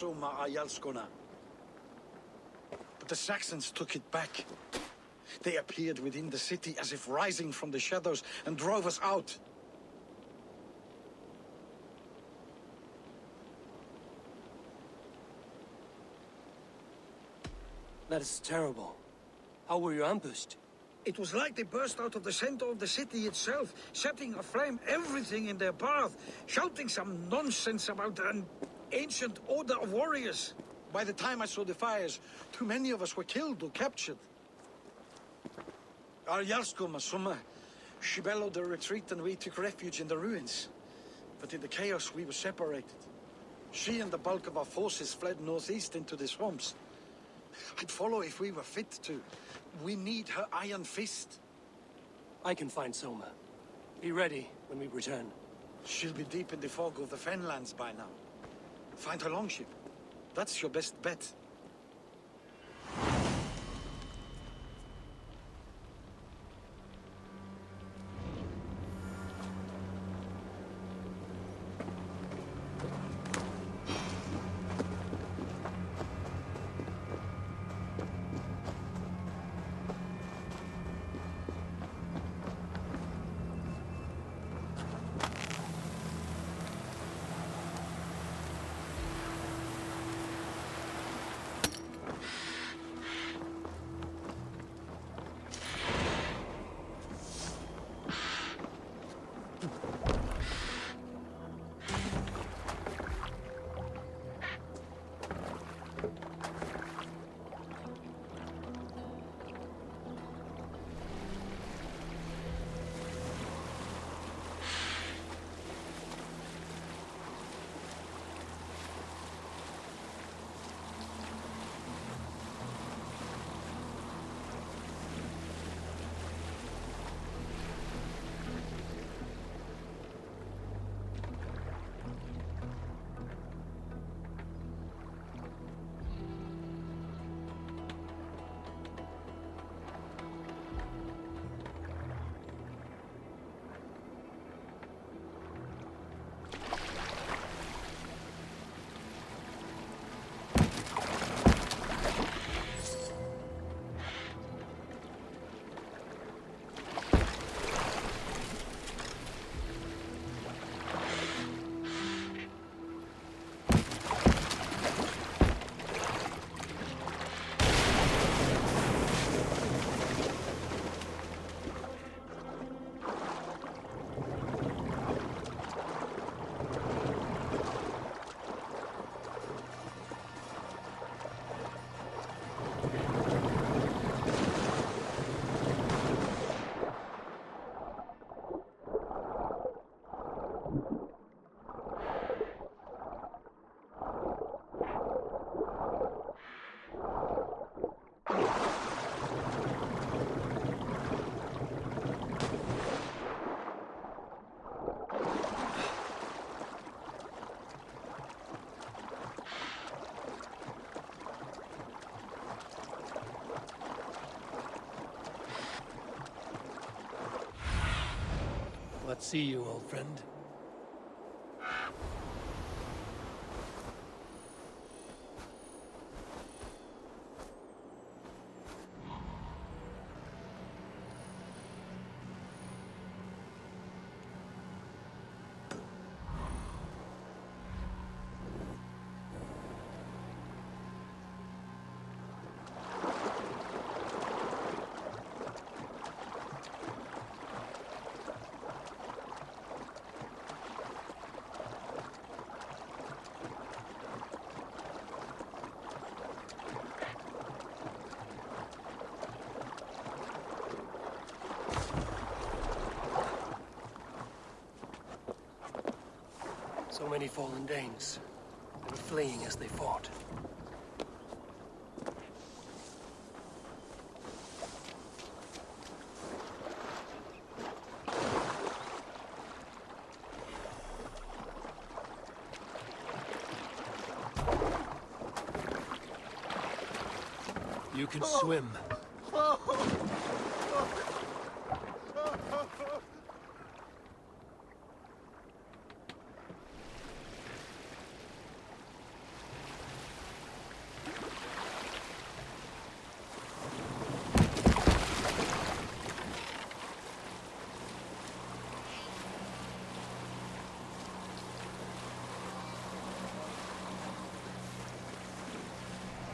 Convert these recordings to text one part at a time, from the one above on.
Soma Ayalskona. But the Saxons took it back. They appeared within the city as if rising from the shadows and drove us out. That is terrible. How were you ambushed? It was like they burst out of the center of the city itself, setting aflame everything in their path, shouting some nonsense about an ancient order of warriors. By the time I saw the fires, too many of us were killed or captured. Our Yarsko Masuma, she bellowed a retreat and we took refuge in the ruins. But in the chaos we were separated. She and the bulk of our forces fled northeast into the swamps. I'd follow if we were fit to. We need her iron fist. I can find Soma. Be ready when we return. She'll be deep in the fog of the Fenlands by now. Find her longship. That's your best bet. Let's see you, old friend. So many fallen Danes. They were fleeing as they fought. You can swim.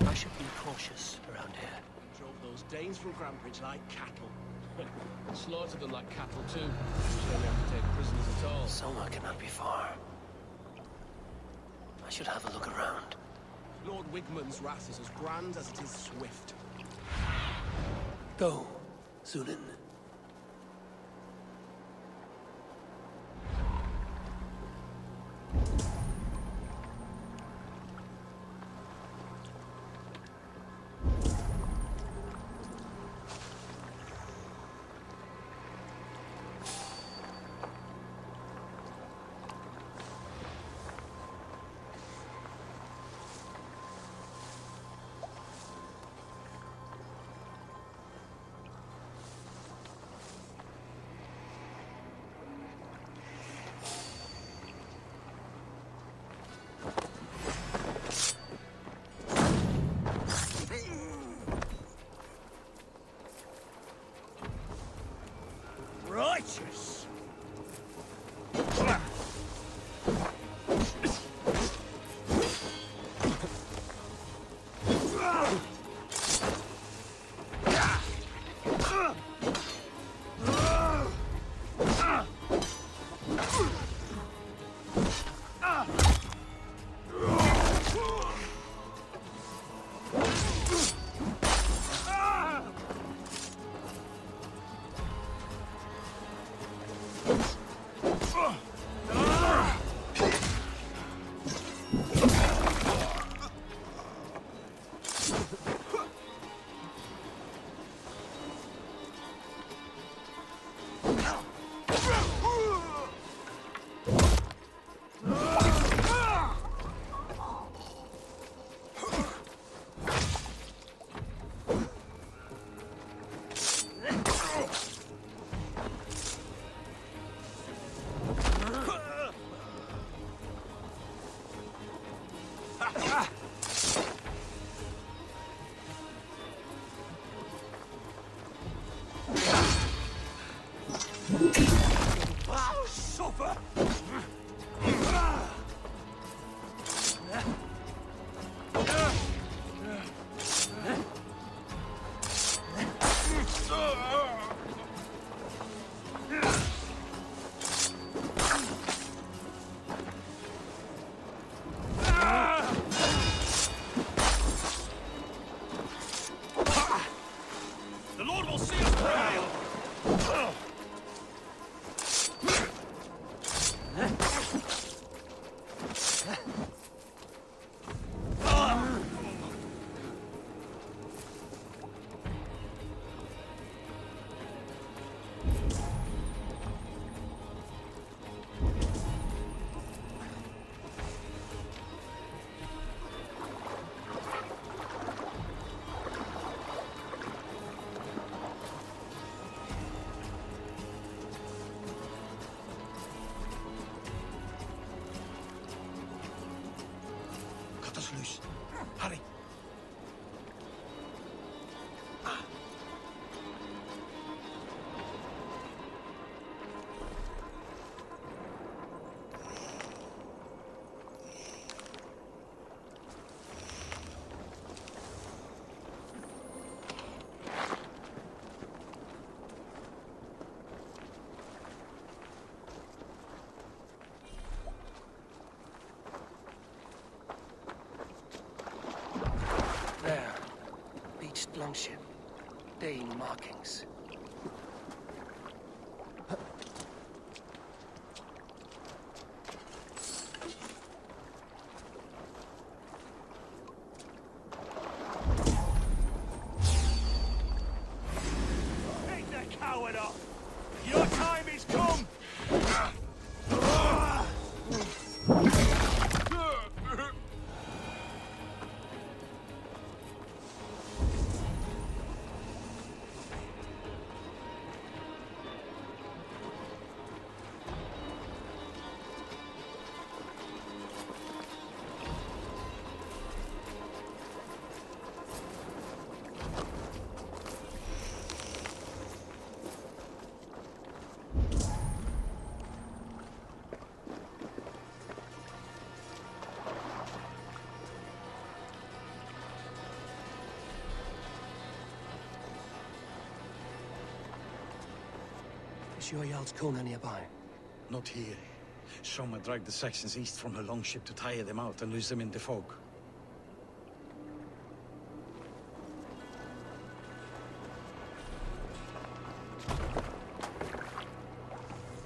I should be cautious around here. Drove those Danes from Grandbridge like cattle. Slaughtered them like cattle too. Sure we have to take prisoners at all. Soma cannot be far. I should have a look around. Lord Wigmund's wrath is as grand as it is swift. Go, Zulin. Righteous! Loose. Hurry. There. Beached longship. Dane markings. Take the coward up! Your time is come! sure Jarl's Kona nearby? Not here. Soma dragged the Saxons east from her longship to tire them out and lose them in the fog.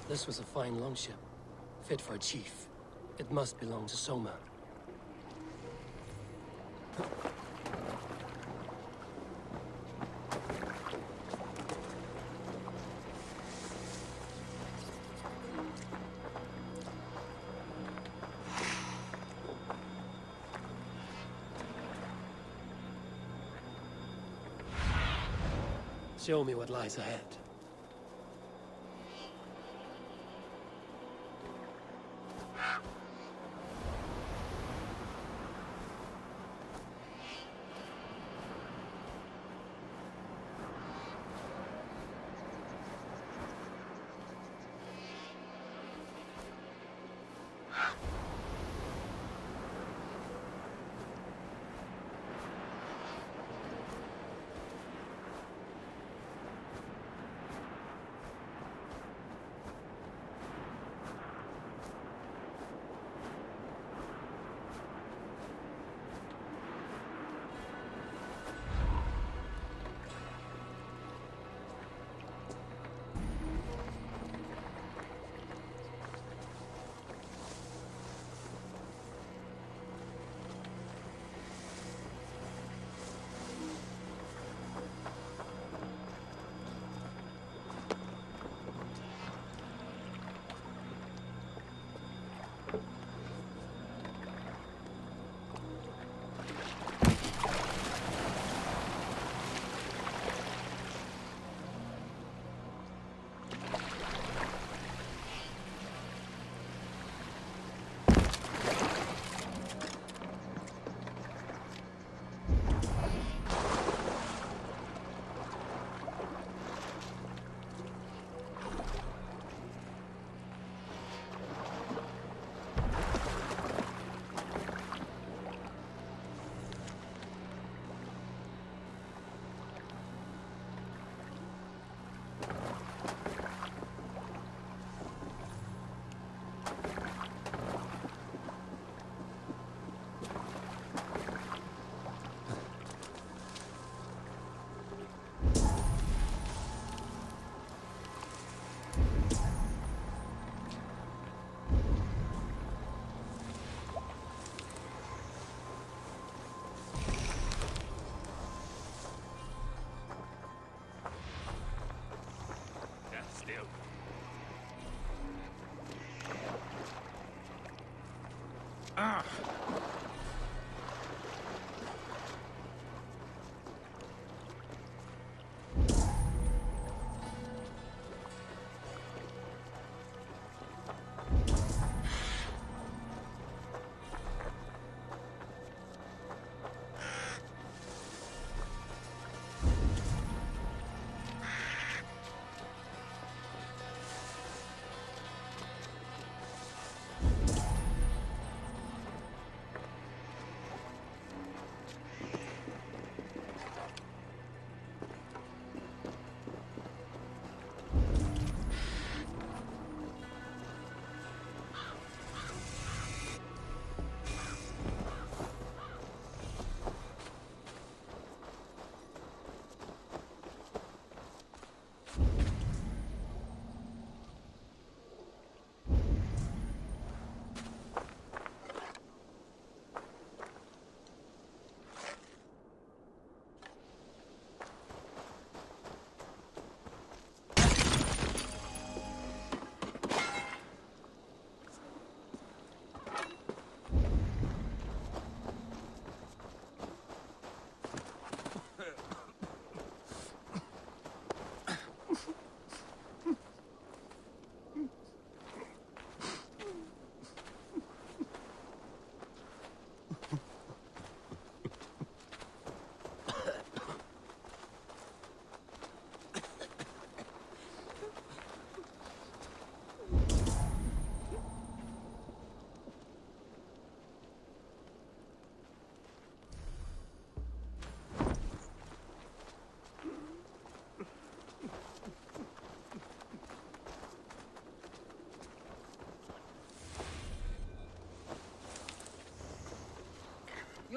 This was a fine longship, fit for a chief. It must belong to Soma. Show me what lies ahead.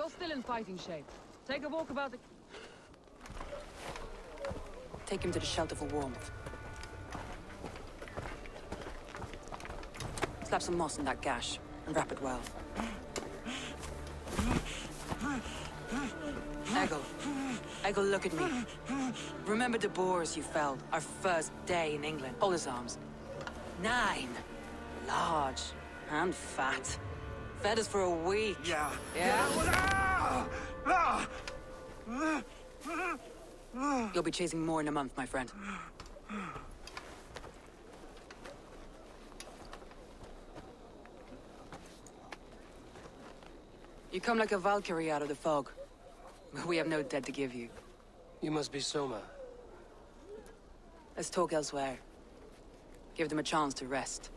You're still in fighting shape. Take a walk about the... Take him to the shelter for warmth. Slap some moss in that gash, and wrap it well. Eggle, look at me. Remember the boars you felled, our first day in England? Hold his arms. 9. Large. And fat. Fed us for a week. Yeah. Yeah? You'll be chasing more in a month, my friend. You come like a Valkyrie out of the fog. But we have no dead to give you. You must be Soma. Let's talk elsewhere. Give them a chance to rest.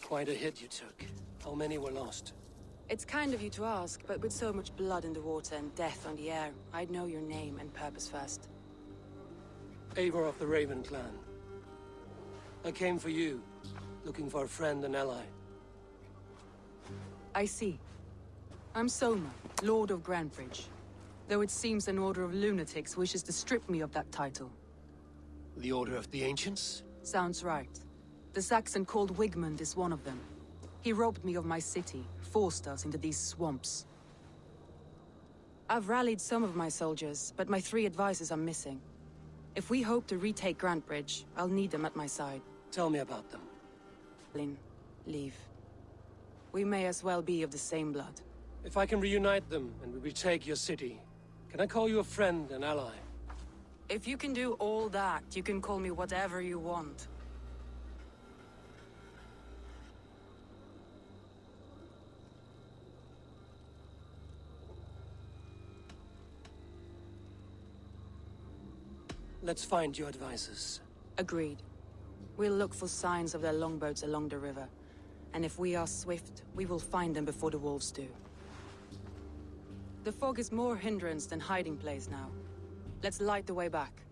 Quite a hit you took. How many were lost? It's kind of you to ask, but with so much blood in the water and death on the air, I'd know your name and purpose first. Eivor of the Raven clan. I came for you, looking for a friend and ally. I see. I'm Soma, Lord of Grantebridge. Though it seems an order of lunatics wishes to strip me of that title. The Order of the Ancients? Sounds right. The Saxon called Wigmund is one of them. He robbed me of my city, forced us into these swamps. I've rallied some of my soldiers, but my 3 advisors are missing. If we hope to retake Grantebridge, I'll need them at my side. Tell me about them. Lynn, leave. We may as well be of the same blood. If I can reunite them and we retake your city, can I call you a friend and ally? If you can do all that, you can call me whatever you want. Let's find your advisors. Agreed. We'll look for signs of their longboats along the river. And if we are swift, we will find them before the wolves do. The fog is more hindrance than hiding place now. Let's light the way back.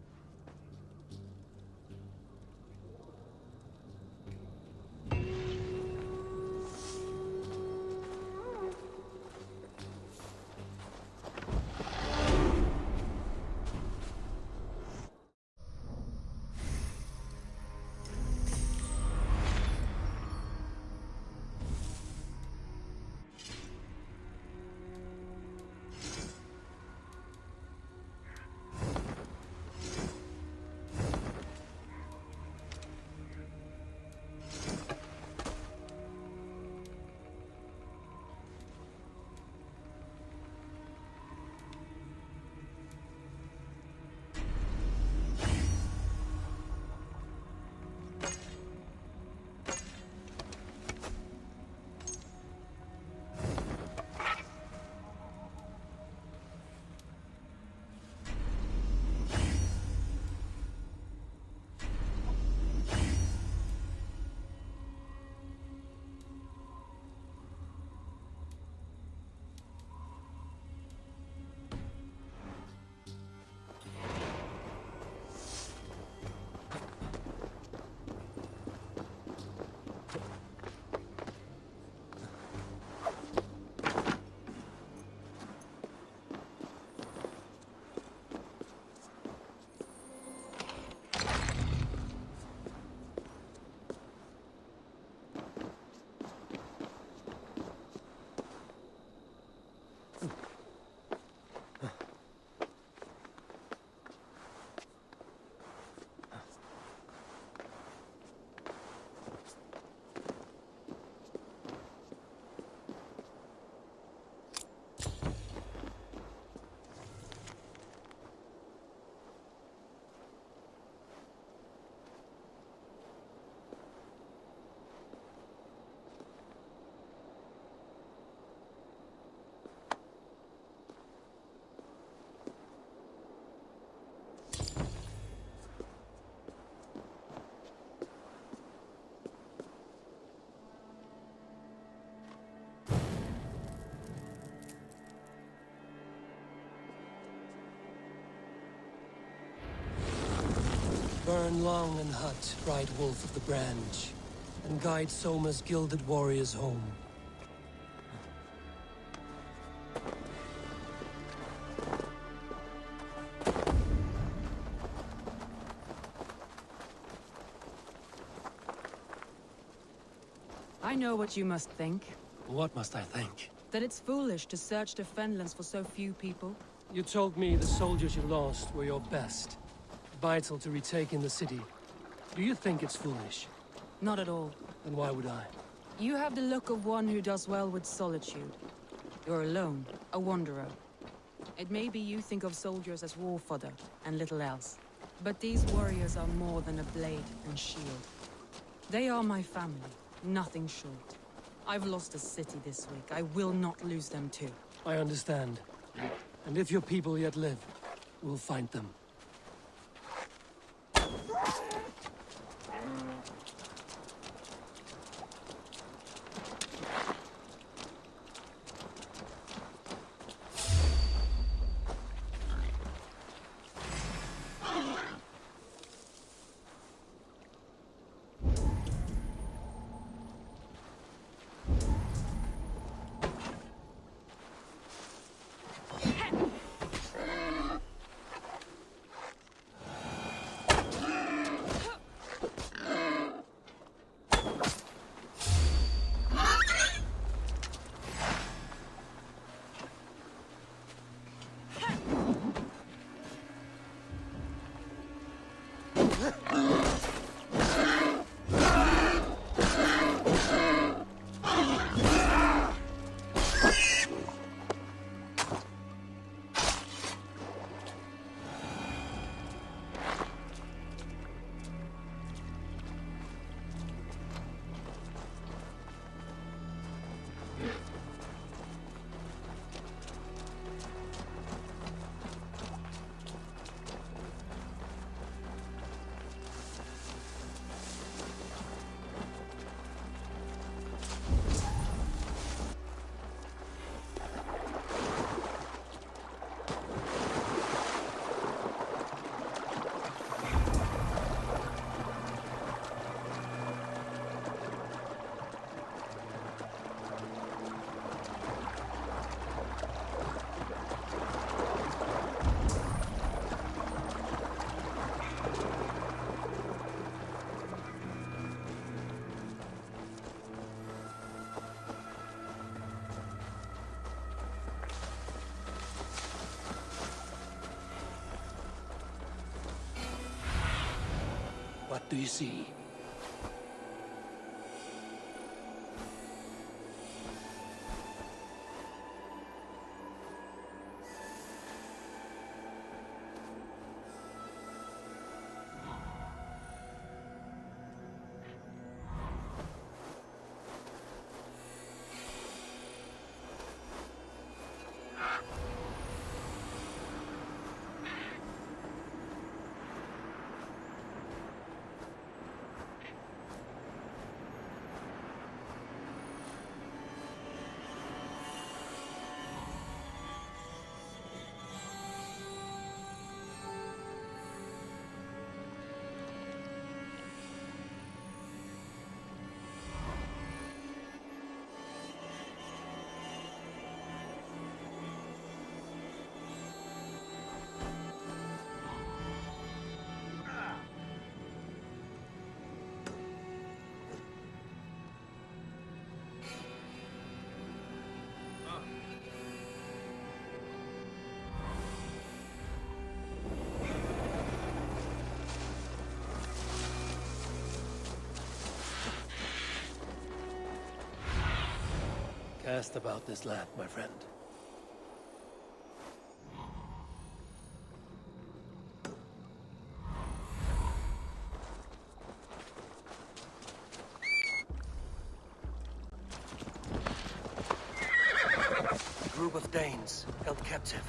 Burn long and hut, bright wolf of the branch, and guide Soma's gilded warriors home. I know what you must think. What must I think? That it's foolish to search the Fenlands for so few people. You told me the soldiers you lost were your best. Vital to retaking the city. Do you think it's foolish? Not at all. Then why would I? You have the look of one who does well with solitude. You're alone, a wanderer. It may be you think of soldiers as war fodder and little else. But these warriors are more than a blade and shield. They are my family, nothing short. I've lost a city this week. I will not lose them too. I understand. And if your people yet live, we'll find them. What do you see? Cast about this land, my friend. A group of Danes held captive.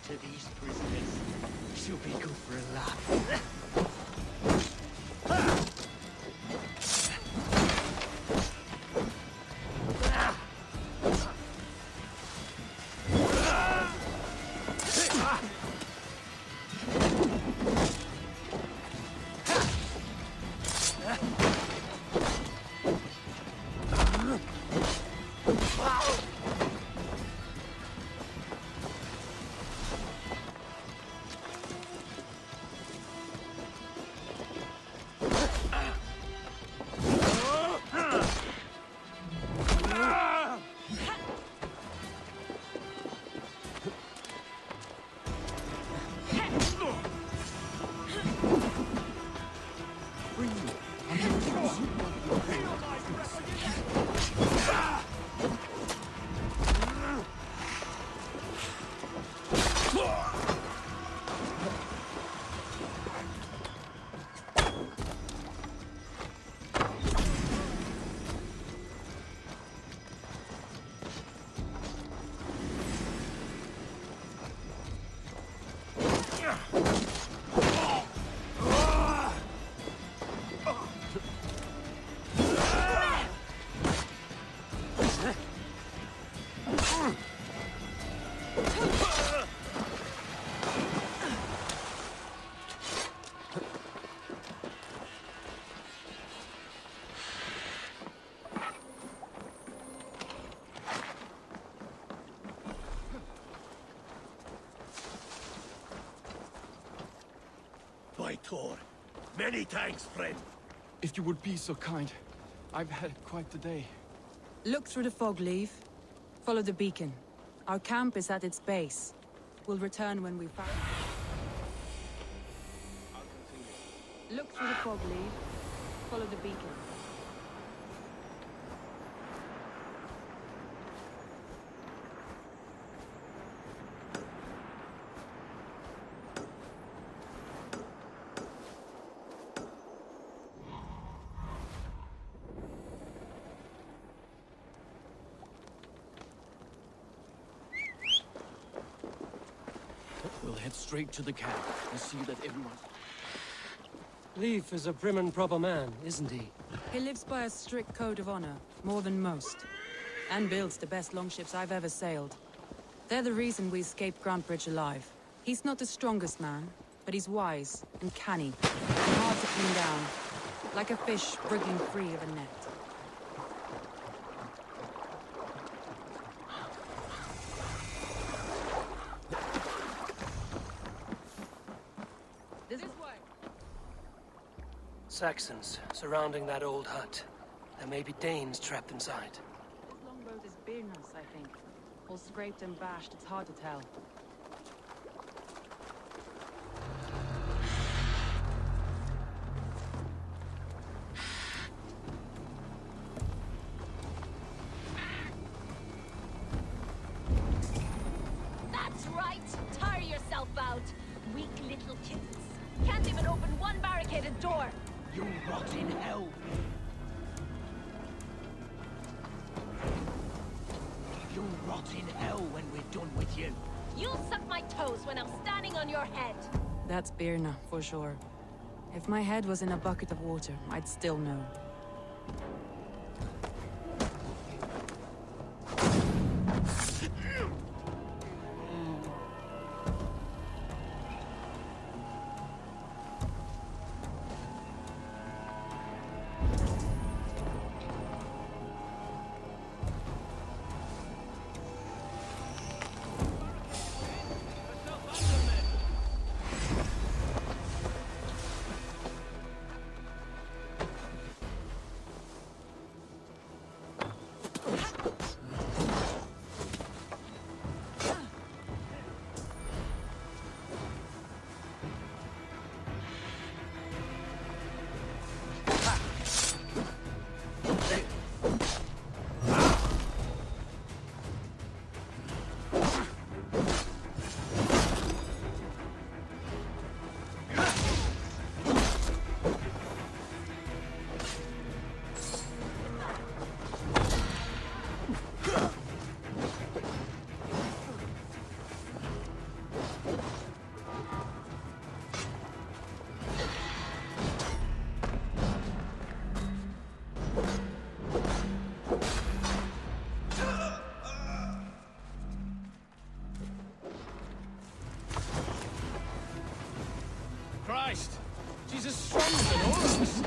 to these prisoners. She'll be good for a laugh. Traitor. Many thanks, friend. If you would be so kind. I've had quite the day. Look through the fog, Leave. Follow the beacon. Our camp is at its base. We'll return when we've found it. Look through the fog, Leave. Follow the beacon. We'll head straight to the camp and see that everyone... Leif is a prim and proper man, isn't he? He lives by a strict code of honor, more than most. And builds the best longships I've ever sailed. They're the reason we escaped Grantbridge alive. He's not the strongest man, but he's wise and canny, and hard to pin down. Like a fish wriggling free of a net. This way. Saxons surrounding that old hut. There may be Danes trapped inside. This longboat is Birna's, I think. All scraped and bashed, it's hard to tell. That's right! Tire yourself out! Weak little kittens. Can't even open one barricaded door! You rot in hell! You'll rot in hell when we're done with you. You'll suck my toes when I'm standing on your head! That's Birna, for sure. If my head was in a bucket of water, I'd still know. He's as strong as an ox.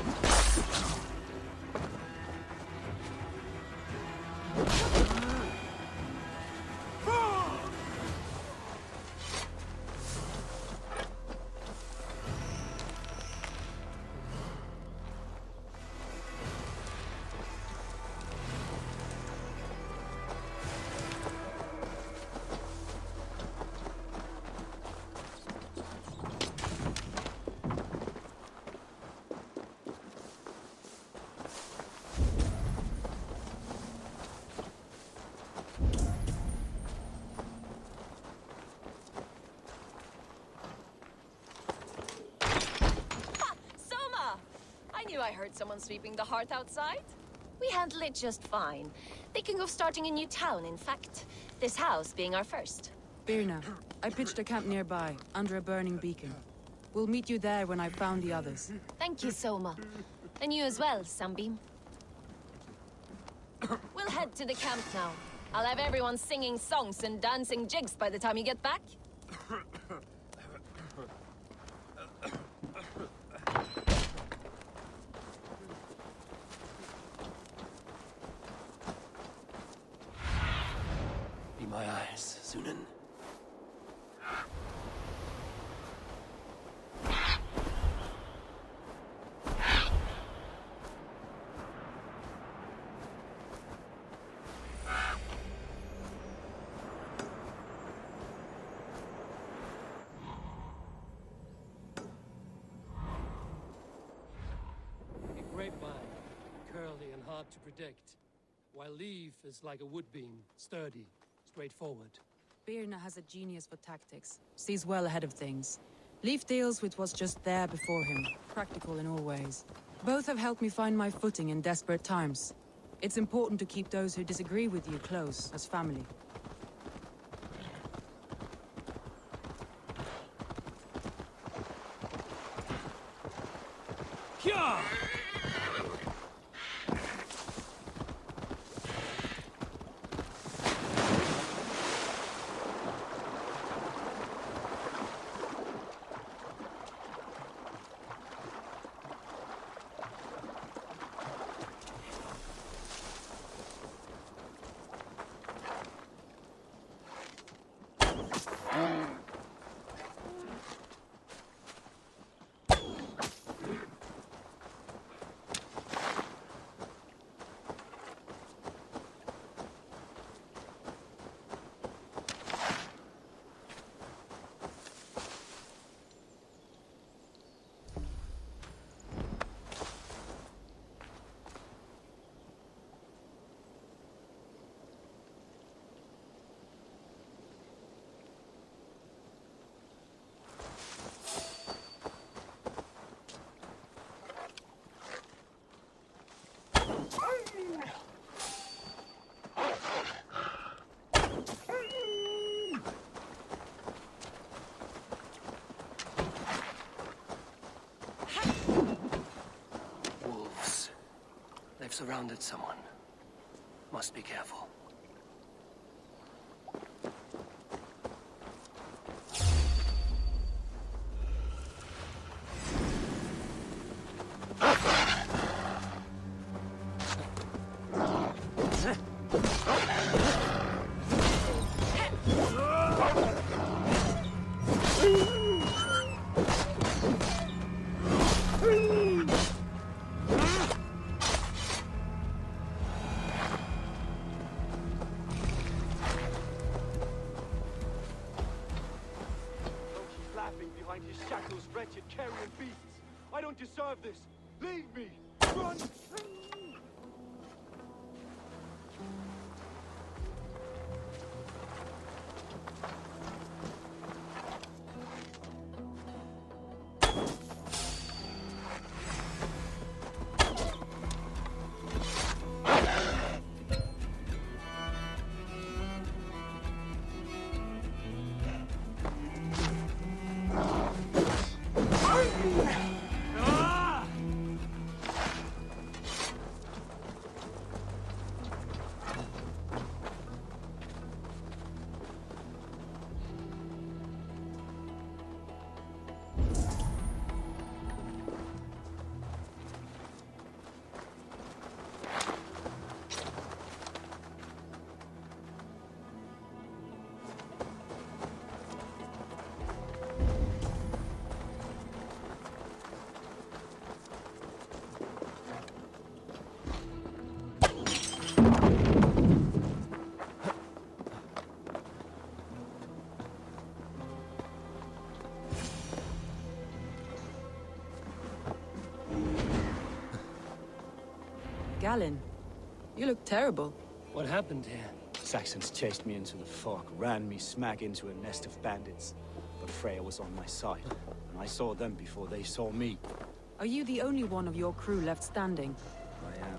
Soma! I knew I heard someone sweeping the hearth outside. We handle it just fine. Thinking of starting a new town, in fact. This house being our first. Birna, I pitched a camp nearby, under a burning beacon. We'll meet you there when I've found the others. Thank you, Soma. And you as well, Sunbeam. We'll head to the camp now. I'll have everyone singing songs and dancing jigs by the time you get back. Be my eyes, Sunan. A grapevine, curly and hard to predict, while leaf is like a wood beam, sturdy, straightforward. Birna has a genius for tactics, sees well ahead of things. Leaf deals with what's just there before him, practical in all ways. Both have helped me find my footing in desperate times. It's important to keep those who disagree with you close, as family. Hyah! Wolves. They've surrounded someone. Must be careful. Behind his shackles, wretched carrion beasts. I don't deserve this. Leave me. Run. Galen, you look terrible. What happened here? Saxons chased me into the fog, ran me smack into a nest of bandits. But Freya was on my side, and I saw them before they saw me. Are you the only one of your crew left standing? I am.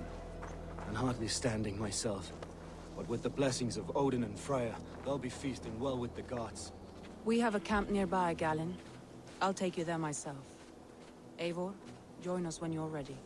And hardly standing myself. But with the blessings of Odin and Freya, they'll be feasting well with the gods. We have a camp nearby, Galen. I'll take you there myself. Eivor, join us when you're ready.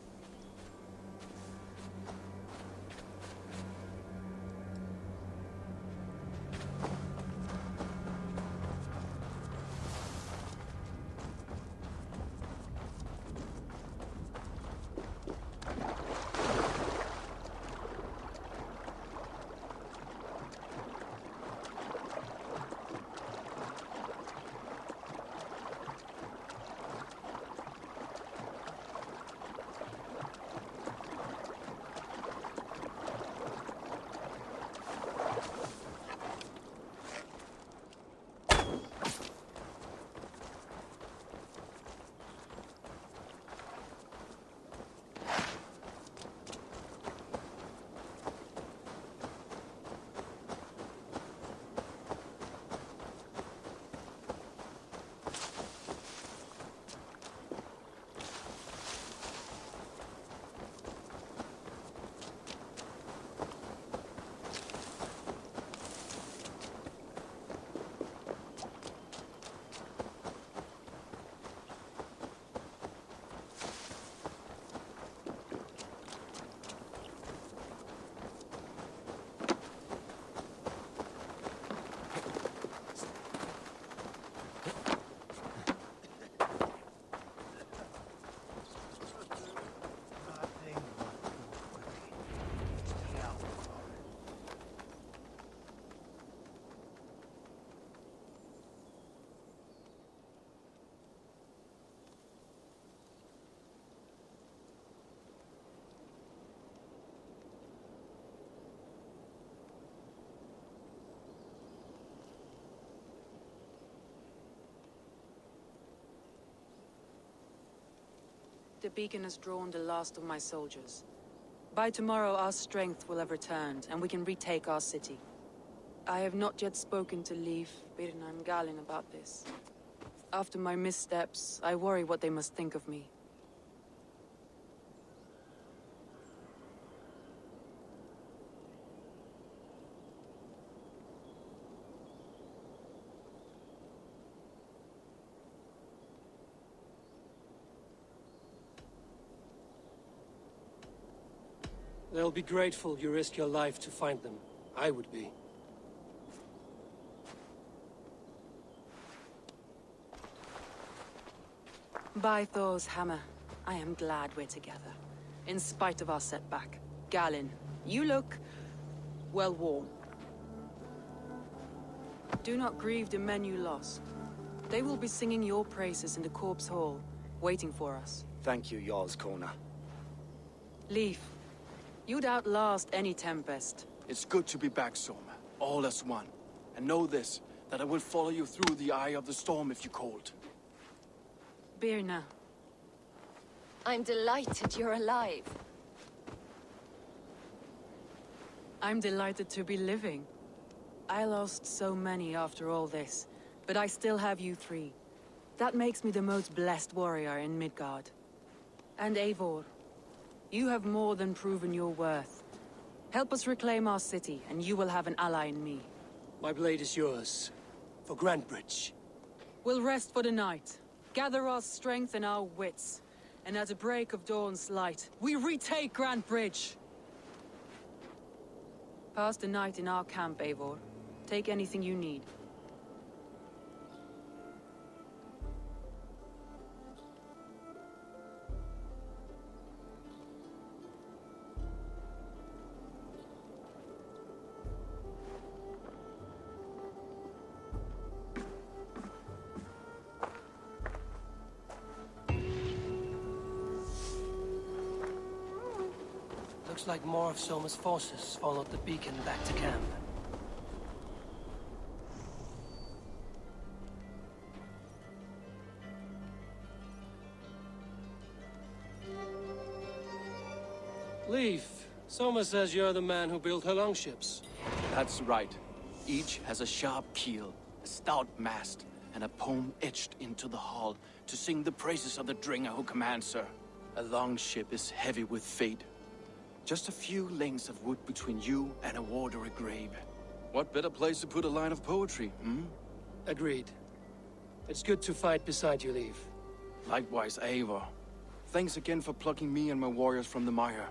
The beacon has drawn the last of my soldiers. By tomorrow, our strength will have returned, and we can retake our city. I have not yet spoken to Leif, Birna, and Galen about this. After my missteps, I worry what they must think of me. They'll be grateful you risked your life to find them. I would be. By Thor's hammer, I am glad we're together. In spite of our setback. Galen, you look... well, warm. Do not grieve the men you lost. They will be singing your praises in the Corpse Hall, waiting for us. Thank you, Jarl's Corner. Leif, you'd outlast any tempest. It's good to be back, Soma. All as one. And know this, that I will follow you through the eye of the storm if you called. Birna. I'm delighted you're alive. I'm delighted to be living. I lost so many after all this, but I still have you three. That makes me the most blessed warrior in Midgard. And Eivor, you have more than proven your worth. Help us reclaim our city, and you will have an ally in me. My blade is yours. For Grantebridge. We'll rest for the night, gather our strength and our wits, and at the break of dawn's light, we retake Grantebridge! Pass the night in our camp, Eivor. Take anything you need. Looks like more of Soma's forces followed the beacon back to camp. Leif, Soma says you're the man who built her longships. That's right. Each has a sharp keel, a stout mast, and a poem etched into the hull to sing the praises of the dringer who commands her. A longship is heavy with fate. Just a few lengths of wood between you and a watery grave. What better place to put a line of poetry, hmm? Agreed. It's good to fight beside you, Leave. Likewise, Eivor. Thanks again for plucking me and my warriors from the mire.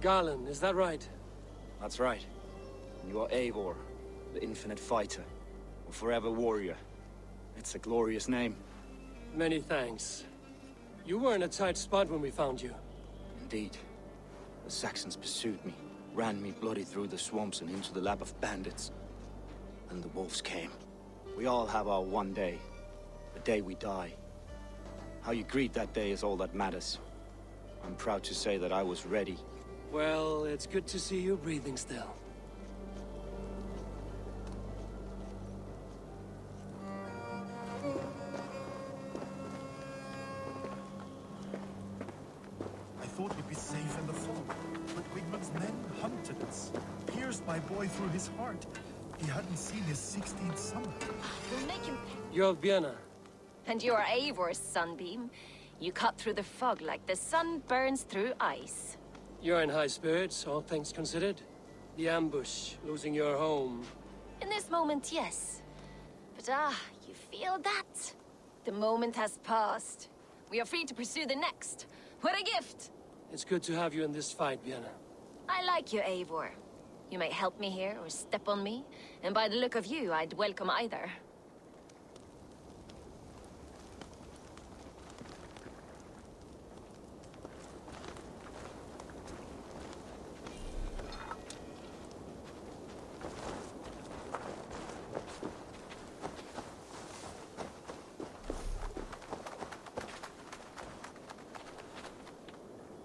Garland, is that right? That's right. You are Eivor, the infinite fighter, a forever warrior. It's a glorious name. Many thanks. You were in a tight spot when we found you. Indeed. The Saxons pursued me, ran me bloody through the swamps and into the lap of bandits. And the wolves came. We all have our one day. The day we die. How you greet that day is all that matters. I'm proud to say that I was ready. Well, it's good to see you breathing still. I thought we'd be safe in the fog, but Wigmund's men hunted us, pierced my boy through his heart. He hadn't seen his 16th summer. You'll make him... You're Vienna. And you're Eivor's sunbeam. You cut through the fog like the sun burns through ice. You're in high spirits, all things considered. The ambush, losing your home. In this moment, yes. But you feel that? The moment has passed. We are free to pursue the next. What a gift! It's good to have you in this fight, Vienna. I like you, Eivor. You may help me here or step on me, and by the look of you, I'd welcome either.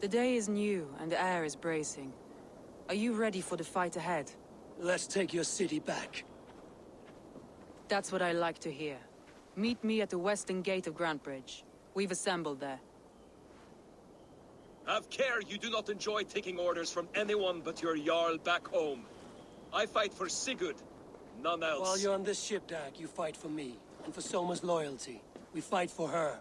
The day is new, and the air is bracing. Are you ready for the fight ahead? Let's take your city back. That's what I like to hear. Meet me at the western gate of Grantbridge. We've assembled there. Have care you do not enjoy taking orders from anyone but your Jarl back home. I fight for Sigurd, none else. While you're on this ship, Dag, you fight for me, and for Soma's loyalty. We fight for her.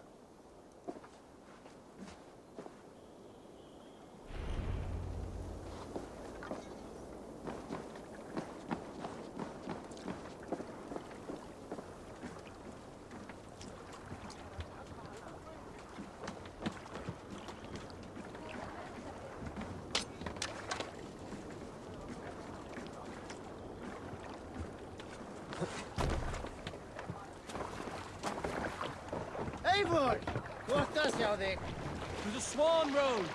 Eivor! Borta, sjá þig! To the Swan Road!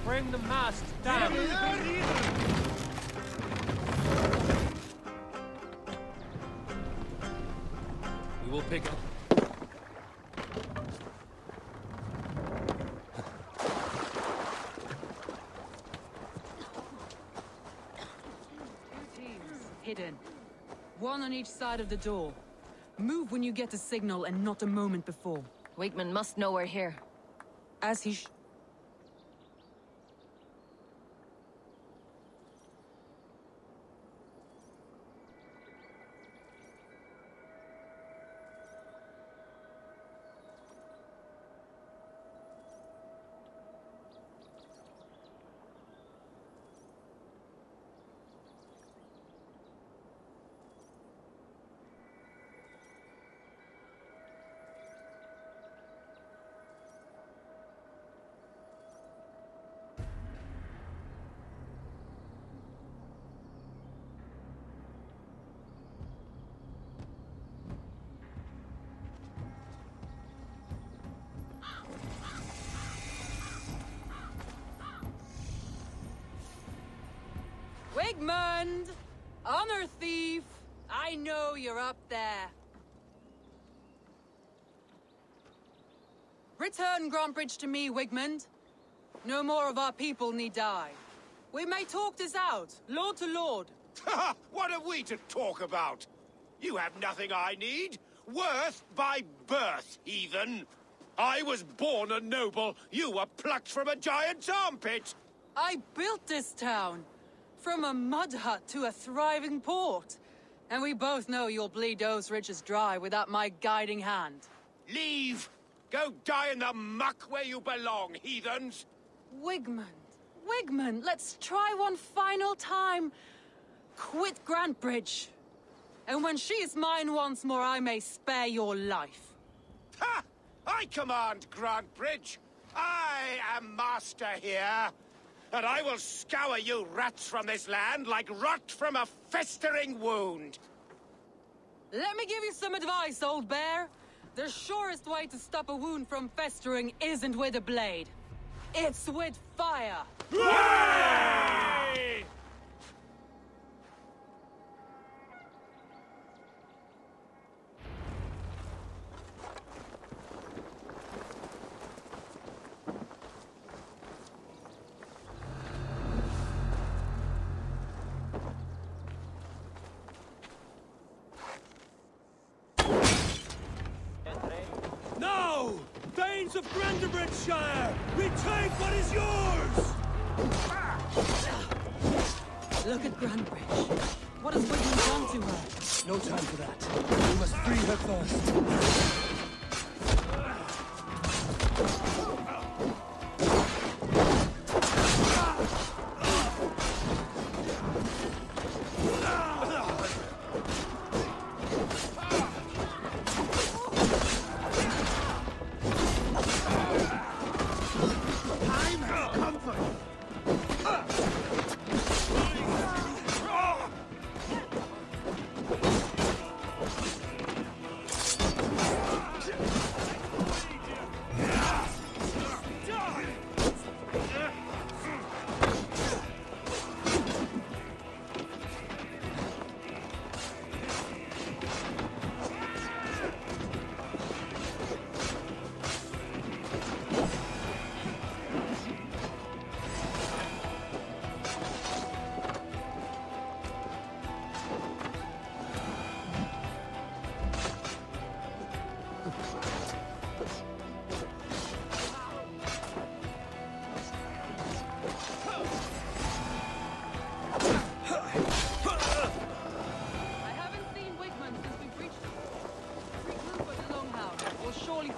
Bring the mast down! We will pick up. Two teams, hidden. One on each side of the door. Move when you get the signal and not a moment before. Wigmund must know we're here. As he Wigmund! Honor thief! I know you're up there. Return Grantbridge to me, Wigmund. No more of our people need die. We may talk this out, lord to lord. What are we to talk about? You have nothing I need. Worth by birth, heathen. I was born a noble. You were plucked from a giant's armpit. I built this town. From a mud hut to a thriving port. And we both know you'll bleed those riches dry without my guiding hand. Leave! Go die in the muck where you belong, heathens! Wigmund, let's try one final time. Quit Grantbridge. And when she is mine once more, I may spare your life. Ha! I command Grantbridge. I am master here. And I will scour you rats from this land like rot from a festering wound. Let me give you some advice, old bear. The surest way to stop a wound from festering isn't with a blade. It's with fire. Hooray! Now! Thanes of Grantebridgeshire! Retake what is yours! Look at Grantbridge. What has Wigmund done to her? No time for that. We must free her first.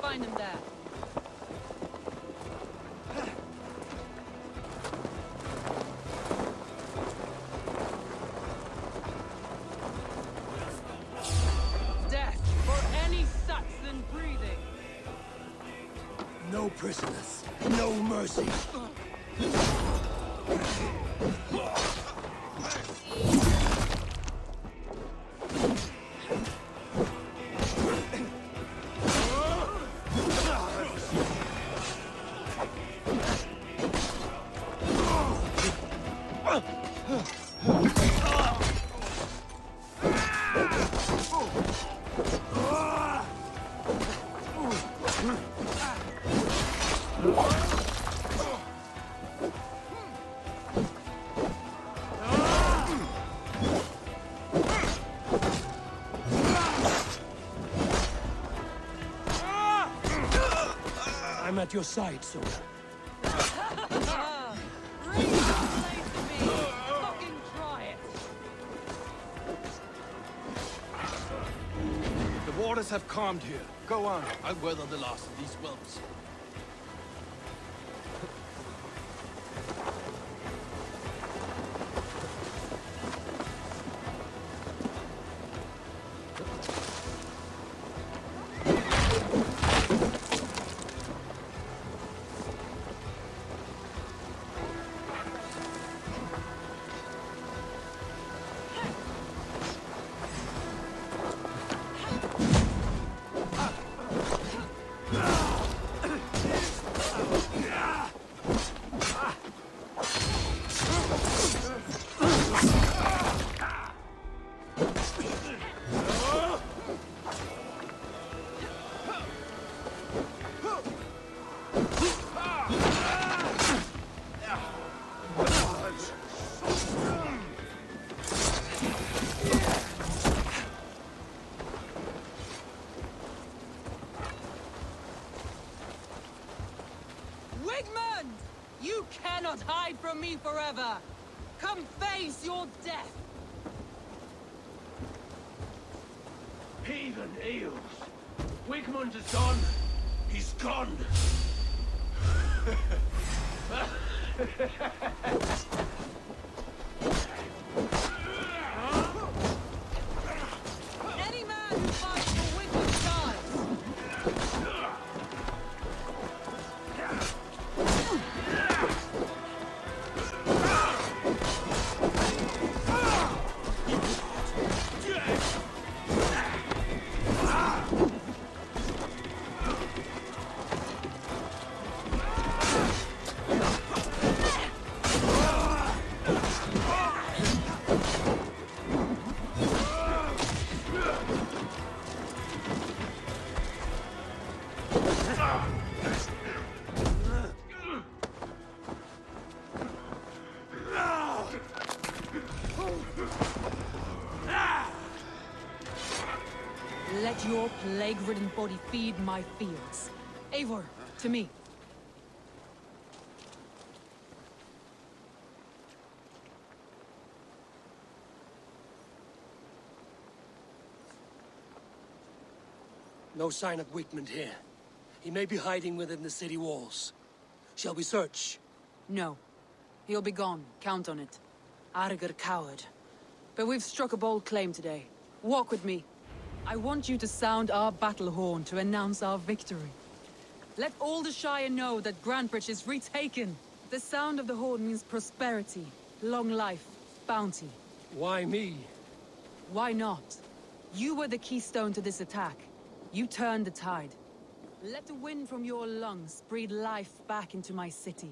Find him there. Death for any Saxon breathing. No prisoners, no mercy. I'm at your side, soldier. Bring the blade to me. Fucking try it. The waters have calmed here. Go on. I'll weather the last of these whelps. hide from me forever. Come face your death. Heathen eels. Wigmund is gone. He's gone. Any man who fights for Wigmund dies. Let your plague-ridden body feed my fields. Eivor, to me. No sign of Wigmund here. He may be hiding within the city walls. Shall we search? No. He'll be gone. Count on it. Arger coward. But we've struck a bold claim today. Walk with me. I want you to sound our battle horn to announce our victory. Let all the Shire know that Grantebridge is retaken. The sound of the horn means prosperity, long life, bounty. Why me? Why not? You were the keystone to this attack. You turned the tide. Let the wind from your lungs breathe life back into my city.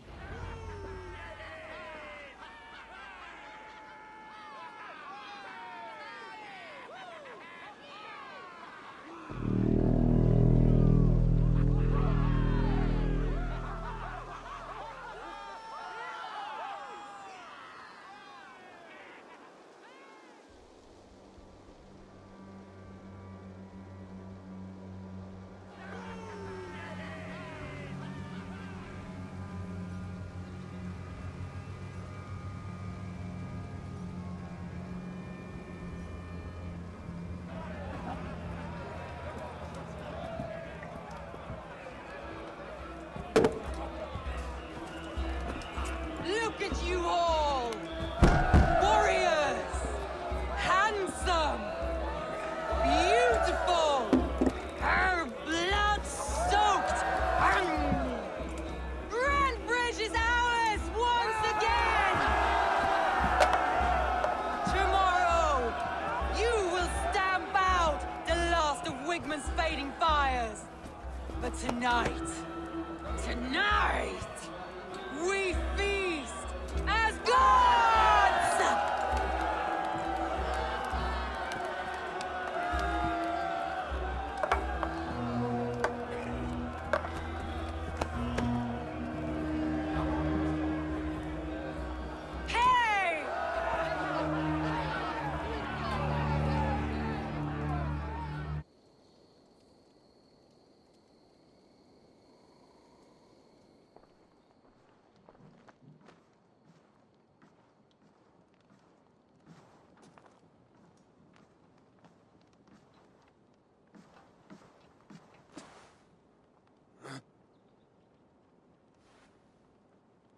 Look at you all! Warriors! Handsome! Beautiful! Blood-soaked! Grantebridge is ours once again! Tomorrow, you will stamp out the last of Wigmund's fading fires! But tonight, we feast as gods! Hey!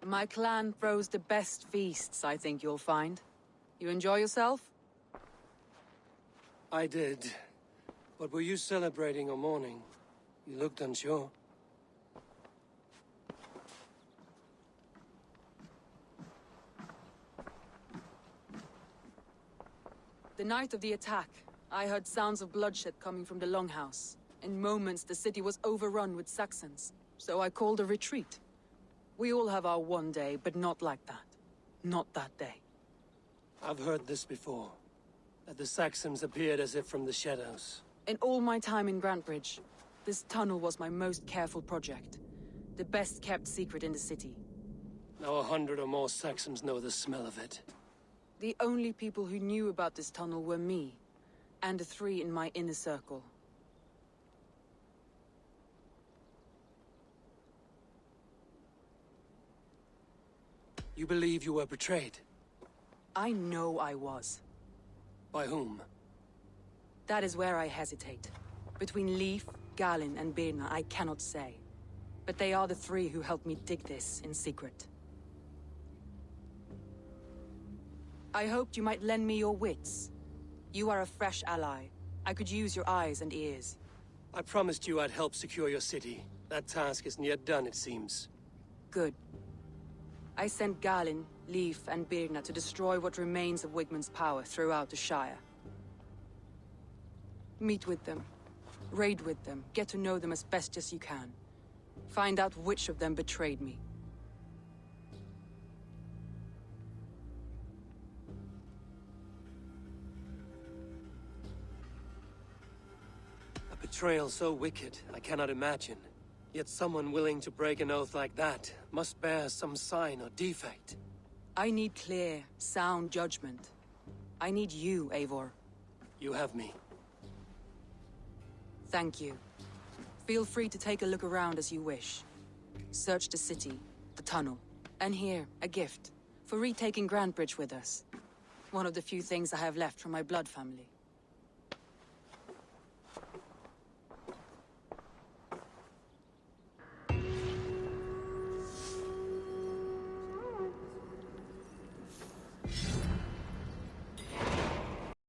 My clan throws the best feasts, I think you'll find. You enjoy yourself? I did. But were you celebrating or mourning? You looked unsure. The night of the attack, I heard sounds of bloodshed coming from the Longhouse. In moments, the city was overrun with Saxons, so I called a retreat. We all have our one day, but not like that. Not that day. I've heard this before. That the Saxons appeared as if from the shadows. In all my time in Grantebridge, this tunnel was my most careful project. The best kept secret in the city. Now 100 or more Saxons know the smell of it. The only people who knew about this tunnel were me, and the 3 in my inner circle. You believe you were betrayed? I know I was. By whom? That is where I hesitate. Between Leif, Galin, and Birna, I cannot say. But they are the three who helped me dig this in secret. I hoped you might lend me your wits. You are a fresh ally. I could use your eyes and ears. I promised you I'd help secure your city. That task isn't yet done, it seems. Good. I sent Galin, Leif, and Birna to destroy what remains of Wigmund's power throughout the Shire. Meet with them. Raid with them. Get to know them as best as you can. Find out which of them betrayed me. A betrayal so wicked, I cannot imagine. Yet someone willing to break an oath like that must bear some sign or defect. I need clear, sound judgment. I need you, Eivor. You have me. Thank you. Feel free to take a look around as you wish. Search the city, the tunnel, and here, a gift, for retaking Grantebridge with us. One of the few things I have left from my blood family.